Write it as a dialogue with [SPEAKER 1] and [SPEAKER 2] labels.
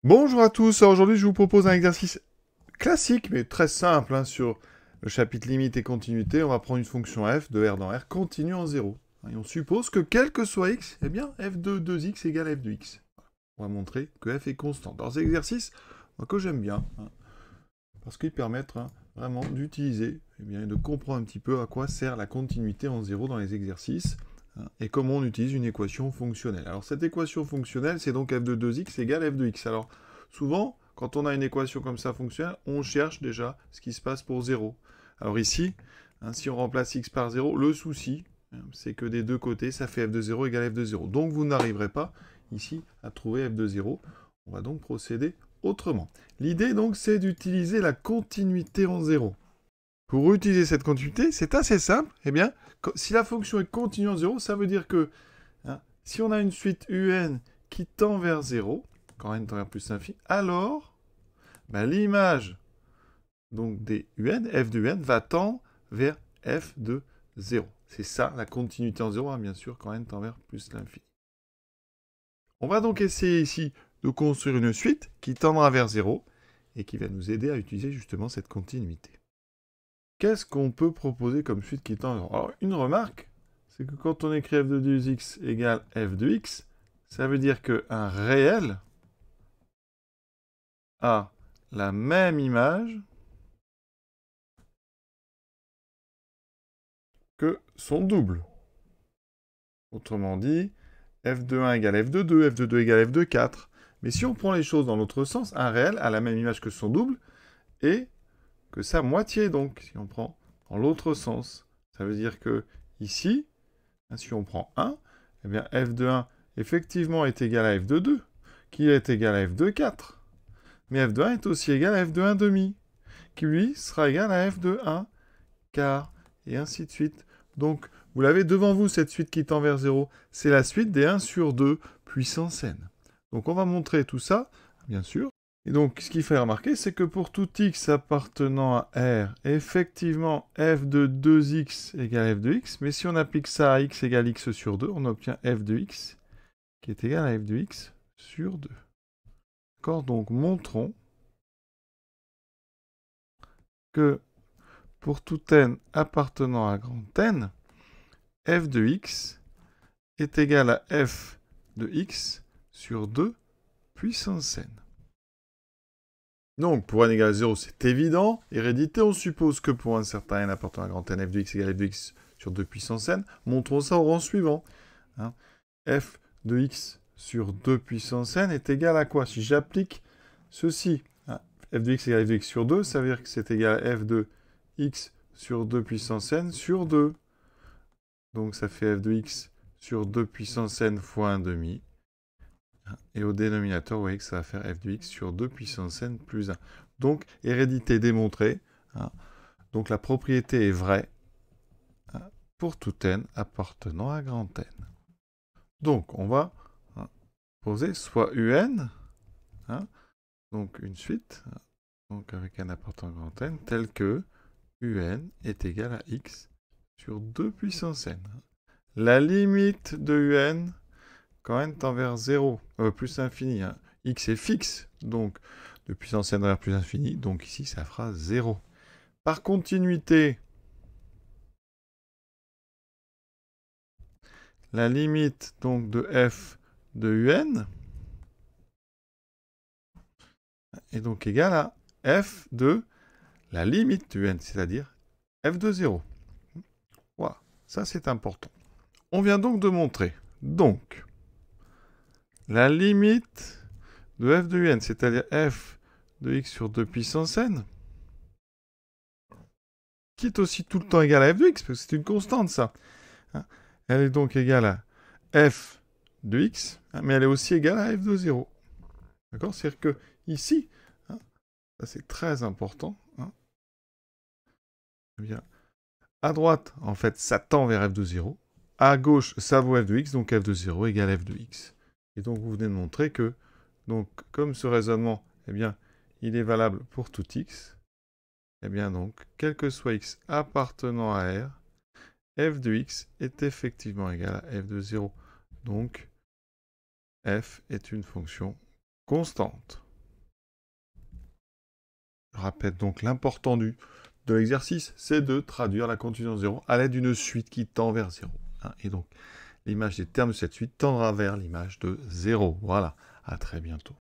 [SPEAKER 1] Bonjour à tous, aujourd'hui je vous propose un exercice classique mais très simple sur le chapitre limite et continuité. On va prendre une fonction f de R dans R continue en 0. Et on suppose que quel que soit x, eh bien f de 2x égale f de x. On va montrer que f est constante. Alors c'est l'exercice que j'aime bien, parce qu'il permet vraiment d'utiliser et de comprendre un petit peu à quoi sert la continuité en 0 dans les exercices. Et comment on utilise une équation fonctionnelle. Alors cette équation fonctionnelle, c'est donc f de 2x égale f de x. Alors souvent, quand on a une équation comme ça fonctionnelle, on cherche déjà ce qui se passe pour 0. Alors ici, si on remplace x par 0, le souci, c'est que des deux côtés, ça fait f de 0 égale f de 0. Donc vous n'arriverez pas ici à trouver f de 0. On va donc procéder autrement. L'idée donc, c'est d'utiliser la continuité en 0. Pour utiliser cette continuité, c'est assez simple. Eh bien, si la fonction est continue en 0, ça veut dire que si on a une suite un qui tend vers 0, quand n tend vers plus l'infini, alors l'image donc des un, f de un, va tendre vers f de 0. C'est ça la continuité en 0, bien sûr, quand n tend vers plus l'infini. On va donc essayer ici de construire une suite qui tendra vers 0 et qui va nous aider à utiliser justement cette continuité. Qu'est-ce qu'on peut proposer comme suite qui tend vers 0 ? Alors, une remarque, c'est que quand on écrit f de 2x égale f de x, ça veut dire qu'un réel a la même image que son double. Autrement dit, f de 1 égale f de 2, f de 2 égale f de 4. Mais si on prend les choses dans l'autre sens, un réel a la même image que son double et que sa moitié. Donc, si on prend dans l'autre sens, ça veut dire que ici, si on prend 1, eh bien f de 1, effectivement, est égal à f de 2, qui est égal à f de 4. Mais f de 1 est aussi égal à f de 1 demi, qui lui sera égal à f de 1 quart, et ainsi de suite. Donc, vous l'avez devant vous, cette suite qui tend vers 0. C'est la suite des 1 sur 2 puissance n. Donc, on va montrer tout ça, bien sûr. Et donc, ce qu'il faut remarquer, c'est que pour tout x appartenant à R, effectivement, f de 2x égale f de x. Mais si on applique ça à x égale x sur 2, on obtient f de x qui est égal à f de x sur 2. D'accord ? Donc, montrons que pour tout n appartenant à grand N, f de x est égal à f de x sur 2 puissance n. Donc, pour n égale à 0, c'est évident. Hérédité, on suppose que pour un certain n appartenant à grand N, f de x égale f de x sur 2 puissance n. Montrons ça au rang suivant. F de x sur 2 puissance n est égal à quoi? Si j'applique ceci, f de x égale f de x sur 2, ça veut dire que c'est égal à f de x sur 2 puissance n sur 2. Donc ça fait f de x sur 2 puissance n fois 1 demi. Et au dénominateur, vous voyez que ça va faire f de x sur 2 puissance n plus 1. Donc, hérédité démontrée. Donc la propriété est vraie pour tout n appartenant à grand N. Donc, on va poser soit un, donc une suite, donc avec n appartenant à grand N, tel que un est égal à x sur 2 puissance n. La limite de un, quand n tend vers 0, plus infini, x est fixe, donc de puissance n vers plus infini, donc ici ça fera 0. Par continuité, la limite donc de f de un est donc égale à f de la limite de un, c'est-à-dire f de 0. Voilà, ça c'est important. On vient donc de montrer, donc, la limite de f de un, c'est-à-dire f de x sur 2 puissance n, qui est aussi tout le temps égal à f de x, parce que c'est une constante, ça. Elle est donc égale à f de x, mais elle est aussi égale à f de 0. D'accord? C'est-à-dire que ici, ça c'est très important, eh bien, à droite, en fait, ça tend vers f de 0. À gauche, ça vaut f de x, donc f de 0 égale f de x. Et donc, vous venez de montrer que, donc, comme ce raisonnement, eh bien, il est valable pour tout x, eh bien, donc, quel que soit x appartenant à R, f de x est effectivement égal à f de 0. Donc, f est une fonction constante. Je répète donc l'important de l'exercice, c'est de traduire la continuité en 0 à l'aide d'une suite qui tend vers 0. Hein. Et donc, l'image des termes de cette suite tendra vers l'image de 0. Voilà, à très bientôt.